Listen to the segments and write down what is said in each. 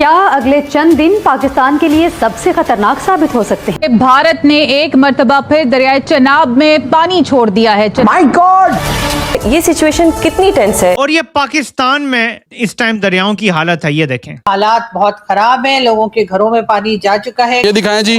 क्या अगले चंद दिन पाकिस्तान के लिए सबसे खतरनाक साबित हो सकते हैं? भारत ने एक मर्तबा फिर दरियाए चनाब में पानी छोड़ दिया है। माय गॉड, ये सिचुएशन कितनी टेंस है। और ये पाकिस्तान में इस टाइम दरियाओं की हालत है, ये देखें। हालात बहुत खराब हैं, लोगों के घरों में पानी जा चुका है। ये दिखाएं जी,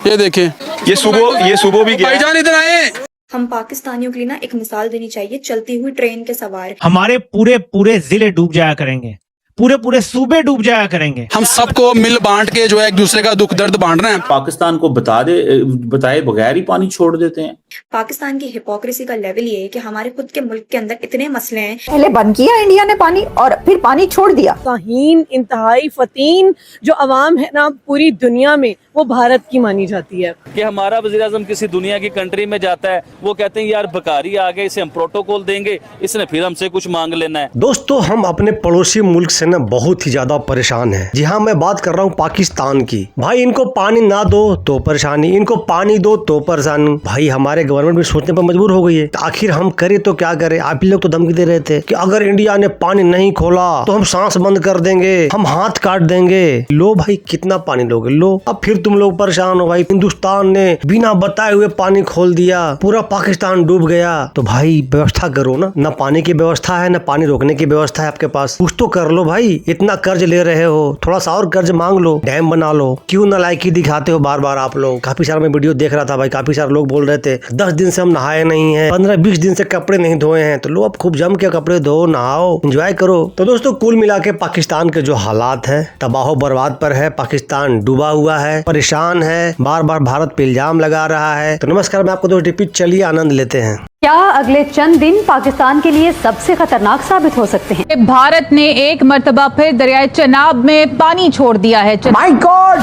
ये देखें, ये सुबह भी गया। भाईजान इधर आए। हम पाकिस्तानियों के लिए ना एक मिसाल देनी चाहिए, चलती हुई ट्रेन के सवार। हमारे पूरे जिले डूब जाया करेंगे, पूरे सूबे डूब जाया करेंगे। हम सबको मिल बांट के जो है एक दूसरे का दुख दर्द बांट रहे हैं। पाकिस्तान को बताए बगैर ही पानी छोड़ देते हैं। पाकिस्तान की हिपोक्रेसी का लेवल ये है कि हमारे खुद के मुल्क के अंदर इतने मसले हैं। पहले बंद किया इंडिया ने पानी और फिर पानी छोड़ दिया। ताहीन इंतहाई फतीन जो अवाम है ना पूरी दुनिया में, वो भारत की मानी जाती है। कि हमारा वज़ीर आज़म किसी दुनिया की कंट्री में जाता है, वो कहते हैं यार बकारी आ गए, इसे हम प्रोटोकॉल देंगे, इसने फिर हमसे कुछ मांग लेना है। दोस्तों, हम अपने पड़ोसी मुल्क से ना बहुत ही ज्यादा परेशान हैं। जी हाँ, मैं बात कर रहा हूँ पाकिस्तान की। भाई, इनको पानी ना दो तो परेशानी, इनको पानी दो तो परेशानी। भाई, हमारे गवर्नमेंट भी सोचने पर मजबूर हो गई है, आखिर हम करें तो क्या करें। आप लोग तो धमकी दे रहे थे कि अगर इंडिया ने पानी नहीं खोला तो हम सांस बंद कर देंगे, हम हाथ काट देंगे। लो भाई, कितना पानी लोगे, लो। अब फिर तुम लोग परेशान हो। भाई, हिंदुस्तान ने बिना बताए हुए पानी खोल दिया, पूरा पाकिस्तान डूब गया। तो भाई व्यवस्था करो ना पानी की व्यवस्था है, ना पानी रोकने की व्यवस्था है आपके पास। कुछ तो कर लो भाई, इतना कर्ज ले रहे हो, थोड़ा सा और कर्ज मांग लो, डैम बना लो। क्यों नालायकी दिखाते हो बार बार आप लोग। काफी सारा मैं वीडियो देख रहा था भाई, काफी सारे लोग बोल रहे थे 10 दिन से हम नहाए नहीं है, 15-20 दिन से कपड़े नहीं धोए हैं। तो लो, अब खूब जम के कपड़े धो, नहाओ, एंजॉय करो। तो दोस्तों, कुल मिला के पाकिस्तान के जो हालात है, तबाह बर्बाद पर है। पाकिस्तान डूबा हुआ है, परेशान है, बार बार भारत पे इल्जाम लगा रहा है। तो नमस्कार, मैं आपको दोस्त रिपीट, चलिए आनंद लेते हैं। क्या अगले चंद दिन पाकिस्तान के लिए सबसे खतरनाक साबित हो सकते हैं? भारत ने एक मर्तबा फिर दरियाए चनाब में पानी छोड़ दिया है। माय गॉड,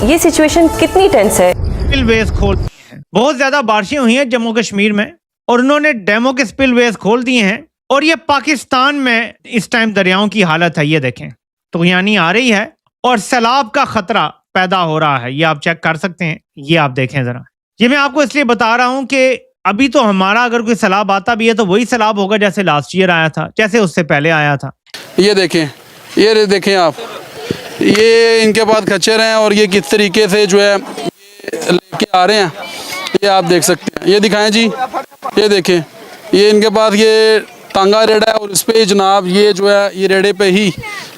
ये सिचुएशन कितनी टेंस है। स्पिलवेज खोल दिए हैं, बहुत ज्यादा बारिशें हुई हैं जम्मू कश्मीर में, और उन्होंने डैमों के स्पिलवेज खोल दिए हैं। और ये पाकिस्तान में इस टाइम दरियाओं की हालत है, ये देखें। तो यानी आ रही है और सैलाब का खतरा पैदा हो रहा है, ये आप चेक कर सकते हैं। ये आप देखें जरा, ये मैं आपको इसलिए बता रहा हूं कि अभी तो हमारा अगर कोई सैलाब आता भी है तो वही सैलाब होगा जैसे लास्ट ईयर आया था, जैसे उससे पहले आया था। ये देखें, ये देखें आप, ये इनके पास खच्चर हैं और ये किस तरीके से जो है लेके आ रहे हैं, ये आप देख सकते हैं। ये दिखाएं जी, ये देखें, ये इनके पास ये तांगा रेड़ा है और इस पे जनाब ये जो है ये रेड़े पे ही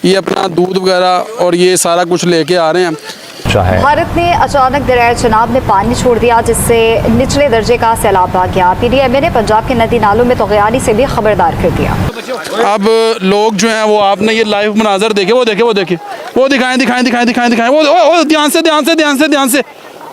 ये अपना दूध वगैरह और ये सारा कुछ लेके आ रहे हैं। भारत ने अचानक दरियाए चनाब में पानी छोड़ दिया, जिससे निचले दर्जे का सैलाब आ गया। पीडीएमए ने पंजाब के नदी नालों में तगयानी से भी खबरदार कर दिया। अब लोग जो हैं वो, आपने ये लाइव मनाजर देखे, वो देखे, वो देखे, वो दिखाएं, वो ध्यान से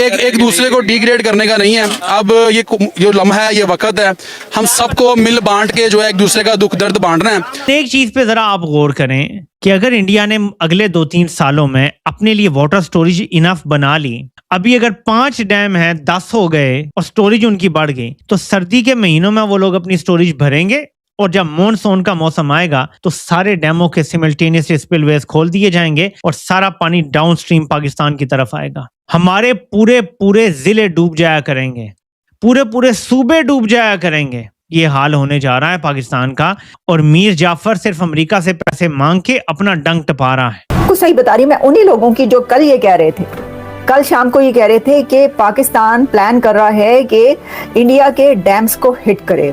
एक दूसरे को डिग्रेड करने का नहीं है। अब ये जो लम्हा है, ये वक्त है, हम सबको मिल बांट के जो है एक दूसरे का दुख दर्द बांट रहे हैं। एक चीज पे जरा आप गौर करें कि अगर इंडिया ने अगले 2-3 सालों में अपने लिए वाटर स्टोरेज इनफ बना ली, अभी अगर 5 डैम हैं 10 हो गए और स्टोरेज उनकी बढ़ गई, तो सर्दी के महीनों में वो लोग अपनी स्टोरेज भरेंगे और जब मॉनसून का मौसम आएगा तो सारे डैमों के सिमल्टेनियस स्पिलवेज खोल दिए जाएंगे और सारा पानी डाउनस्ट्रीम पाकिस्तान की तरफ आएगा। हमारे पूरे जिले डूब जाया करेंगे, पूरे सूबे डूब जाया करेंगे। ये हाल होने जा रहा है पाकिस्तान का, और मीर जाफर सिर्फ अमेरिका से पैसे मांग के अपना डंक टपा रहा है। कुछ सही बता रही मैं उन्हीं लोगों की जो कल ये कह रहे थे, कल शाम को ये कह रहे थे कि पाकिस्तान प्लान कर रहा है कि इंडिया के डैम्स को हिट करे।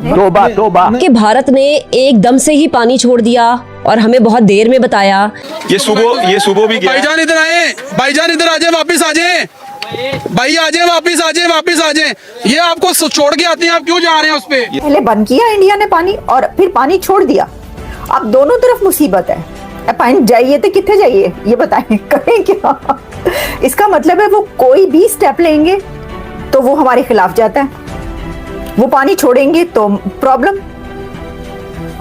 तोबा कि भारत ने एकदम से ही पानी छोड़ दिया और हमें बहुत देर में बताया। ये सुबह भी गया। भाईजान इधर आए, भाईजान इधर आ जाए, वापिस आ जाए भाई, आ जाए, वापिस आ जाए। ये आपको छोड़ के आते हैं, आप क्यों जा रहे हैं उस पे। पहले बंद किया इंडिया ने पानी और फिर पानी छोड़ दिया। अब दोनों तरफ मुसीबत है। पानी जाइए तो कितने जाइए, ये बताएं, करें क्या। इसका मतलब है वो कोई भी स्टेप लेंगे तो वो हमारे खिलाफ जाता है। वो पानी छोड़ेंगे तो प्रॉब्लम,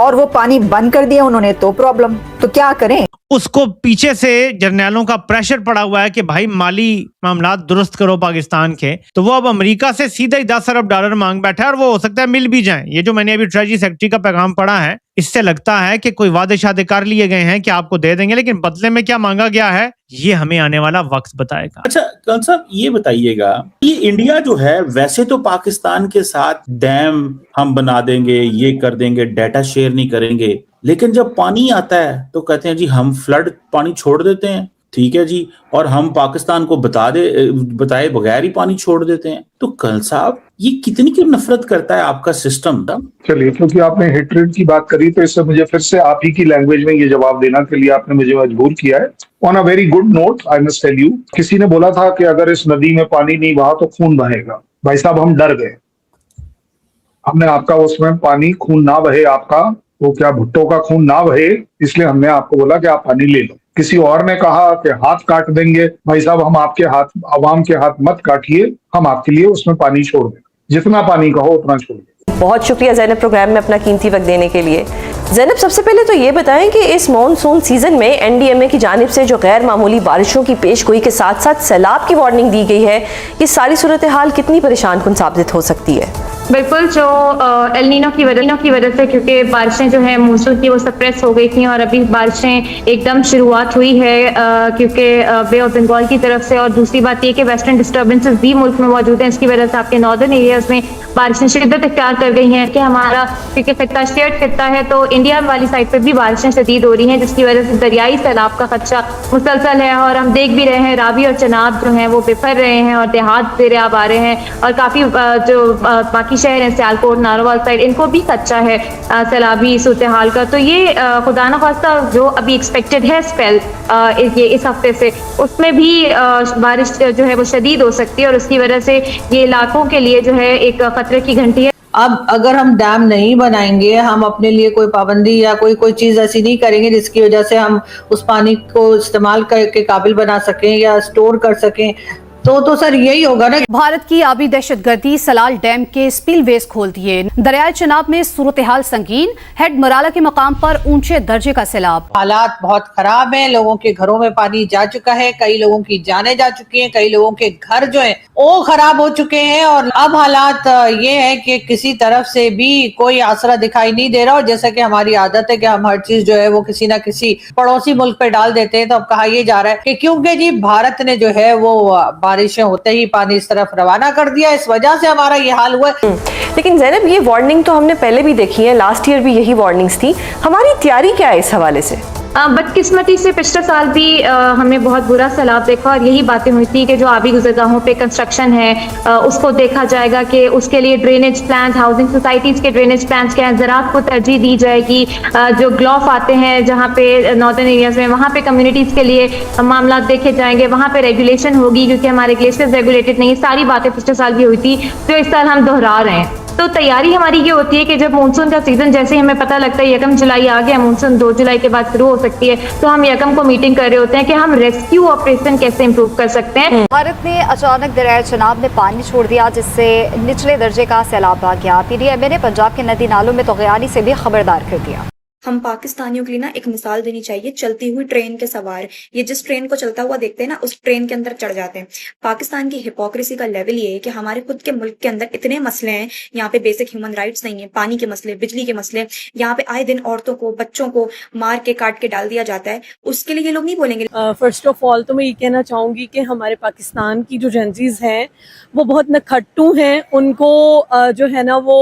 और वो पानी बंद कर दिया उन्होंने तो प्रॉब्लम। तो क्या करें। उसको पीछे से जर्नैलों का प्रेशर पड़ा हुआ है कि भाई माली मामलात दुरुस्त करो पाकिस्तान के, तो वो अब अमेरिका से सीधा ही 10 अरब डॉलर मांग बैठा है और वो हो सकता है मिल भी जाए। ये जो मैंने अभी ट्रेजरी सेक्रेटरी का पैगाम पढ़ा है, इससे लगता है कि कोई वादे शादे कर लिए गए हैं कि आपको दे देंगे, लेकिन बदले में क्या मांगा गया है ये हमें आने वाला वक्त बताएगा। अच्छा कौन साहब, ये बताइएगा, ये इंडिया जो है वैसे तो पाकिस्तान के साथ डैम हम बना देंगे, ये कर देंगे, डाटा शेयर नहीं करेंगे, लेकिन जब पानी आता है तो कहते हैं जी हम फ्लड पानी छोड़ देते हैं, ठीक है जी, और हम पाकिस्तान को बताए बगैर ही पानी छोड़ देते हैं। तो कल साहब ये कितनी की नफरत करता है आपका सिस्टम। चलिए, क्योंकि आपने हेट्रेड की बात करी तो इससे मुझे फिर से आप ही की लैंग्वेज में ये जवाब देना के लिए आपने मुझे मजबूर किया है। On a very good note I must tell you, किसी ने बोला था कि अगर इस नदी में पानी नहीं बहा तो खून बहेगा। भाई साहब हम डर गए, हमने आपका उसमें पानी खून ना बहे, आपका वो क्या भुट्टो का खून ना बहे, इसलिए हमने आपको बोला कि आप पानी ले लो। किसी और ने कहा कि हाथ काट देंगे। भाई साहब हम आपके हाथ, आवाम के हाथ मत काटिए, हम आपके लिए उसमें पानी छोड़ दें, जितना पानी कहो उतना छोड़ दें। बहुत शुक्रिया ज़ैनब प्रोग्राम में अपना कीमती वक्त देने के लिए। ज़ैनब सबसे पहले तो ये बताएं कि इस मॉनसून सीजन में एनडीएमए की जानिब से जो गैर मामूली बारिशों की पेशगोई के साथ साथ सैलाब की वार्निंग दी गई है, ये सारी सूरत हाल कितनी परेशान कुन साबित हो सकती है? बिल्कुल, जो एल नीनो की वजह से, क्योंकि बारिशें जो है मानसून की वो सप्रेस हो गई थी और अभी बारिशें एकदम शुरुआत हुई है क्योंकि बे ऑफ बंगाल की तरफ से। और दूसरी बात ये कि वेस्टर्न डिस्टर्बेंसेस भी मुल्क में मौजूद हैं, इसकी वजह से आपके नॉर्दर्न एरियाज में बारिशें शिद्दत इख्तियार कर गई हैं कि हमारा क्योंकि खित्ता शेयर्ड खित्ता है तो इंडिया वाली साइड पर भी बारिशें शदीद हो रही हैं, जिसकी वजह से दरियाई सैलाब का खदशा मुसलसल है। और हम देख भी रहे हैं रावी और चनाब जो हैं वो बिफर रहे हैं और देहात ज़ेर-ए-आब आ रहे हैं और काफ़ी जो बाकी शहर हैं सियालकोट नारोवाल साइड, इनको भी खदशा है सैलाबी सूरत हाल का। तो ये खुदा न खास्ता जो अभी एक्सपेक्टेड है स्पेल ये इस हफ्ते से, उसमें भी बारिश जो है वो शदीद हो सकती है और उसकी वजह से ये इलाकों के लिए जो है एक खतरे की घंटी है। अब अगर हम डैम नहीं बनाएंगे, हम अपने लिए कोई पाबंदी या कोई चीज ऐसी नहीं करेंगे जिसकी वजह से हम उस पानी को इस्तेमाल करके काबिल बना सकें या स्टोर कर सकें, तो सर यही होगा ना। भारत की आबी दहशतगर्दी सलाल डैम के स्पिलवेज खोल दिए, दरियाए चनाब में सूरत हाल संगीन, हेड मराला के मकाम पर ऊंचे दर्जे का सैलाब। हालात बहुत खराब हैं, लोगों के घरों में पानी जा चुका है, कई लोगों की जानें जा चुकी हैं, कई लोगों के घर जो हैं वो खराब हो चुके हैं और अब हालात ये है कि किसी तरफ से भी कोई आसरा दिखाई नहीं दे रहा। और जैसा कि हमारी आदत है कि हम हर चीज जो है वो किसी ना किसी पड़ोसी मुल्क पे डाल देते हैं, तो अब कहा यह जा रहा है कि क्योंकि जी भारत ने जो है वो बारिशें होते ही पानी इस तरफ रवाना कर दिया, इस वजह से हमारा ये हाल हुआ। लेकिन ज़ैनब ये वार्निंग तो हमने पहले भी देखी है, लास्ट ईयर भी यही वार्निंग्स थी, हमारी तैयारी क्या है इस हवाले से? बदकिस्मती से पिछले साल भी हमने बहुत बुरा सैलाब देखा और यही बातें हुई थी कि जो आबी गुज़रगाहों पे कंस्ट्रक्शन है उसको देखा जाएगा कि उसके लिए ड्रेनेज प्लान, हाउसिंग सोसाइटीज़ के ड्रेनेज प्लान क्या है, ज़राअत को तरजीह दी जाएगी। जो ग्लॉफ आते हैं जहाँ पे नॉर्दर्न एरियाज़ में, वहाँ पे कम्युनिटीज़ के लिए मामला देखे जाएंगे, वहाँ पे रेगुलेशन होगी क्योंकि हमारे ग्लेशियर्स रेगुलेटेड नहीं है। सारी बातें पिछले साल भी हुई थी जो इस साल हम दोहरा रहे हैं। तो तैयारी हमारी ये होती है कि जब मानसून का सीजन जैसे ही हमें पता लगता है 1 जुलाई आ गया, मानसून 2 जुलाई के बाद शुरू हो सकती है, तो हम 1 को मीटिंग कर रहे होते हैं कि हम रेस्क्यू ऑपरेशन कैसे इंप्रूव कर सकते हैं। भारत ने अचानक दरियाए चनाब में पानी छोड़ दिया जिससे निचले दर्जे का सैलाब आ गया। पीडीएमए ने पंजाब के नदी नालों में तोग़यानी से भी खबरदार कर दिया। हम पाकिस्तानियों के लिए ना एक मिसाल देनी चाहिए। चलती हुई ट्रेन के सवार, ये जिस ट्रेन को चलता हुआ देखते हैं ना, उस ट्रेन के अंदर चढ़ जाते हैं। पाकिस्तान की हिपोक्रेसी का लेवल ये है कि हमारे खुद के मुल्क के अंदर इतने मसले हैं, यहाँ पे बेसिक ह्यूमन राइट्स नहीं है, पानी के मसले, बिजली के मसले, यहाँ पे आए दिन औरतों को, बच्चों को मार के काट के डाल दिया जाता है। उसके लिए ये लोग नहीं बोलेंगे। फर्स्ट ऑफ ऑल तो मैं ये कहना चाहूंगी कि हमारे पाकिस्तान की जो जेंजीज हैं वो बहुत नखट्टू हैं। उनको जो है ना वो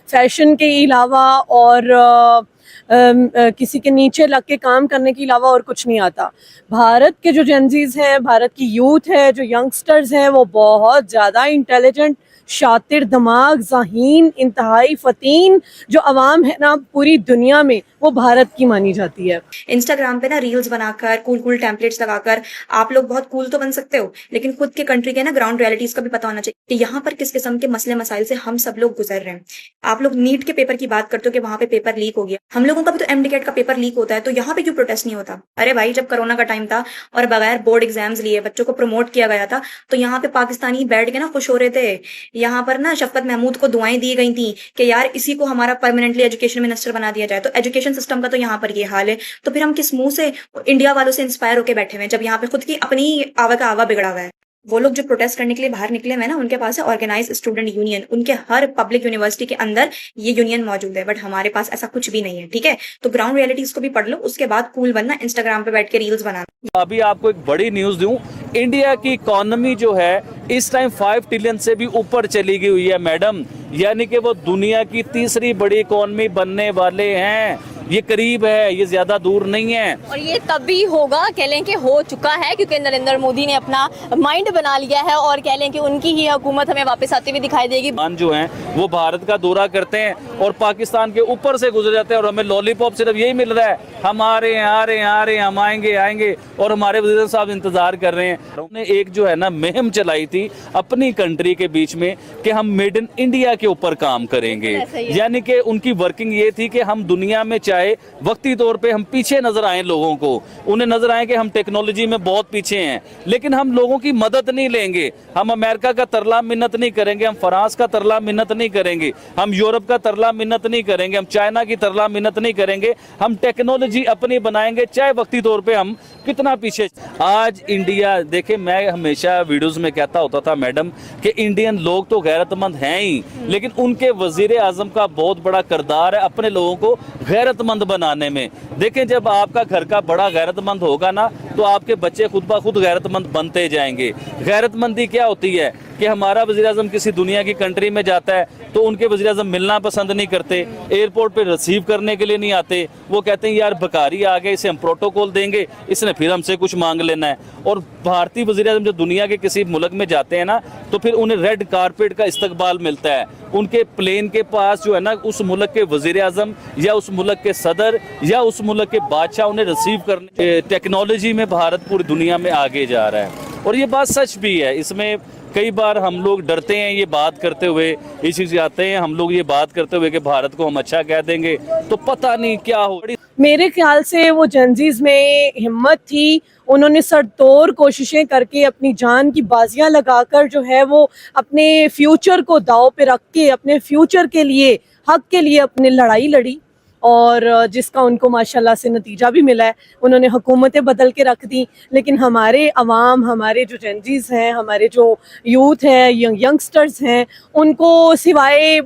फैशन के अलावा और किसी के नीचे लग के काम करने के अलावा और कुछ नहीं आता। भारत के जो जेंजीज हैं, भारत की यूथ है, जो यंगस्टर्स हैं, वो बहुत ज़्यादा इंटेलिजेंट, शातिर, दिमाग, ज़हीन, इंतहाई फतीन जो अवाम है ना पूरी दुनिया में, वो भारत की मानी जाती है। इंस्टाग्राम पे ना रील्स बनाकर, कूल टेम्पलेट्स लगाकर आप लोग बहुत कूल तो बन सकते हो, लेकिन खुद के कंट्री के ना ग्राउंड रियलिटीज का भी पता होना चाहिए कि यहाँ पर किस किस्म के मसले मसाइल से हम सब लोग गुजर रहे हैं। आप लोग नीट के पेपर की बात करते हो कि वहाँ पे पेपर लीक हो गया, हम लोगों का भी तो एमडीकेट का पेपर लीक होता है, तो यहाँ पे क्यों प्रोटेस्ट नहीं होता? अरे भाई, जब कोरोना का टाइम था और बगैर बोर्ड एग्जाम्स लिए बच्चों को प्रमोट किया गया था, तो यहाँ पे पाकिस्तानी बैठ के ना खुश हो रहे थे। यहाँ पर ना शफकत महमूद को दुआएं दी गई थी कि यार इसी को हमारा परमानेंटली एजुकेशन मिनिस्टर बना दिया जाए। तो एजुकेशन सिस्टम का तो यहाँ पर ये हाल है, तो फिर हम किस मुंह से इंडिया वालों से इंस्पायर होकर बैठे हुए हैं जब यहाँ पे खुद की अपनी आवा का आवा बिगड़ा हुआ है। वो लोग जो प्रोटेस्ट करने के लिए बाहर निकले हुए ना, उनके पास है ऑर्गेनाइज स्टूडेंट यूनियन, उनके हर पब्लिक यूनिवर्सिटी के अंदर ये यूनियन मौजूद है, बट हमारे पास ऐसा कुछ भी नहीं है। ठीक है, तो ग्राउंड रियलिटीज को भी पढ़ लो, उसके बाद कूल बनना, इंस्टाग्राम पे बैठ के रील्स बनाना। अभी आपको एक बड़ी न्यूज दूं, इंडिया की इकोनॉमी जो है इस टाइम 5 ट्रिलियन से भी ऊपर चली गई हुई है मैडम, यानी कि वो दुनिया की तीसरी बड़ी इकोनॉमी बनने वाले हैं। ये करीब है, ये ज्यादा दूर नहीं है। और ये तभी होगा, कह लें कि हो चुका है, क्योंकि नरेंद्र मोदी ने अपना माइंड बना लिया है और कह लें कि उनकी ही हुकूमत हमें वापस आती हुई दिखाई देगी। जो हैं वो भारत का दौरा करते हैं और पाकिस्तान के ऊपर से गुजर जाते हैं और हमें लॉलीपॉप सिर्फ यही मिल रहा है, हम आ रहे हैं, हम आएंगे और हमारे वज़ीर साहब इंतजार कर रहे हैं। उन्होंने एक जो है ना मुहिम चलाई थी अपनी कंट्री के बीच में कि हम मेड इन इंडिया के ऊपर काम करेंगे, यानी कि उनकी वर्किंग ये थी कि हम दुनिया में चाहे वक्ती तौर पे हम पीछे नजर आए, लोगों को उन्हें नजर आए कि हम टेक्नोलॉजी में बहुत पीछे हैं, लेकिन हम लोगों की मदद नहीं लेंगे, हम अमेरिका का तरला मिन्नत नहीं करेंगे, हम फ्रांस का तरला मिन्नत नहीं करेंगे, हम यूरोप का तरला मिन्नत नहीं करेंगे, हम चाइना की तरला मिन्नत नहीं करेंगे, हम टेक्नोलॉजी अपनी बनाएंगे चाहे वक्ती तौर पे हम कितना पीछे। आज इंडिया देखे, मैं हमेशा वीडियोस में कहता होता था मैडम कि इंडियन लोग तो गैरतमंद हैं ही, लेकिन उनके वजीर आजम का बहुत बड़ा किरदार है अपने लोगों को गैरतमंद बनाने में। देखें, जब आपका घर का बड़ा गैरतमंद होगा ना तो आपके बच्चे खुद ब खुद गैरतमंद बनते जाएंगे। गैरतमंदी क्या होती है कि हमारा वज़ीर आज़म किसी दुनिया की कंट्री में जाता है तो उनके वज़ीर आज़म मिलना पसंद नहीं करते, एयरपोर्ट पे रिसीव करने के लिए नहीं आते, वो कहते हैं यार भिखारी आ गए, इसे हम प्रोटोकॉल देंगे, इसने फिर हमसे कुछ मांग लेना है। और भारतीय वज़ीर आज़म जो दुनिया के किसी मुल्क में जाते हैं ना तो फिर उन्हें रेड कारपेट का इस्तकबाल मिलता है, उनके प्लेन के पास जो है ना उस मुल्क के वज़ीर आज़म या उस मुल्क के सदर या उस मुल्क के बादशाह उन्हें रिसीव करने। टेक्नोलॉजी में भारत पूरी दुनिया में आगे जा रहा है और ये बात सच भी है। इसमें कई बार हम लोग डरते हैं ये बात करते हुए, इस चीज़ आते हैं हम लोग ये बात करते हुए कि भारत को हम अच्छा कह देंगे तो पता नहीं क्या हो। मेरे ख्याल से वो जनजीज में हिम्मत थी, उन्होंने सरतोड़ कोशिशें करके अपनी जान की बाजियां लगाकर जो है वो अपने फ्यूचर को दाव पे रख के अपने फ्यूचर के लिए, हक के लिए अपनी लड़ाई लड़ी और जिसका उनको माशाल्लाह से नतीजा भी मिला है। उन्होंने हुकूमतें बदल के रख दी, लेकिन हमारे अवाम, हमारे जो जनजीज हैं, हमारे जो यूथ हैं, यंगस्टर्स हैं, उनको सिवाय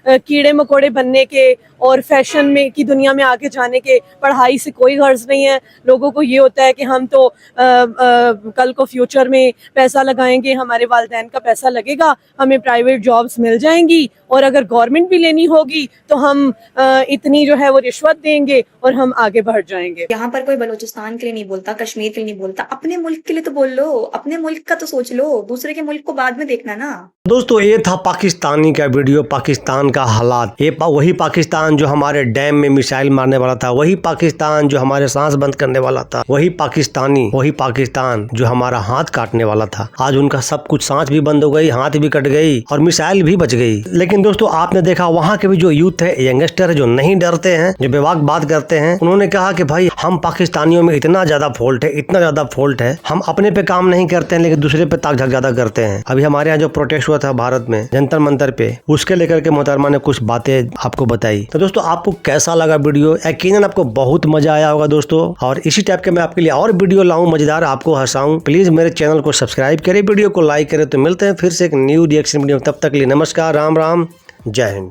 कीड़े मकोड़े बनने के और फैशन में की दुनिया में आगे जाने के, पढ़ाई से कोई गर्ज नहीं है। लोगों को ये होता है कि हम तो कल को फ्यूचर में पैसा लगाएंगे, हमारे वालिदैन का पैसा लगेगा, हमें प्राइवेट जॉब्स मिल जाएंगी और अगर गवर्नमेंट भी लेनी होगी तो हम इतनी जो है वो रिश्वत देंगे और हम आगे बढ़ जाएंगे। यहाँ पर कोई बलूचिस्तान के लिए नहीं बोलता, कश्मीर के लिए नहीं बोलता, अपने मुल्क के लिए तो बोल लो, अपने मुल्क का तो सोच लो, दूसरे के मुल्क को बाद में देखना ना। दोस्तों, ये था पाकिस्तानी का वीडियो, पाकिस्तान का हालात। ये वही पाकिस्तान जो हमारे डैम में मिसाइल मारने वाला था, वही पाकिस्तान जो हमारे सांस बंद करने वाला था, वही पाकिस्तान जो हमारा हाथ काटने वाला था। आज उनका सब कुछ, सांस भी बंद हो गई, हाथ भी कट गई और मिसाइल भी बच गई। लेकिन दोस्तों, आपने देखा वहाँ के भी जो यूथ है, यंगस्टर है, जो नहीं डरते हैं, जो बेबाक बात करते हैं, उन्होंने कहा कि भाई हम पाकिस्तानियों में इतना ज्यादा फॉल्ट है, हम अपने पे काम नहीं करते हैं लेकिन दूसरे पे ताक झाक ज्यादा करते हैं। अभी हमारे यहाँ जो प्रोटेस्ट हुआ था भारत में जंतर मंतर पे, उसके लेकर के मोहतरमा ने कुछ बातें आपको बताई। तो दोस्तों, आपको कैसा लगा वीडियो? यकीनन आपको बहुत मजा आया होगा दोस्तों, और इसी टाइप के मैं आपके लिए और वीडियो लाऊं, मजेदार, आपको हंसाऊं। प्लीज मेरे चैनल को सब्सक्राइब करें, वीडियो को लाइक करें। तो मिलते हैं फिर से एक न्यू रिएक्शन वीडियो, तब तक के लिए नमस्कार, राम राम, जय हिंद।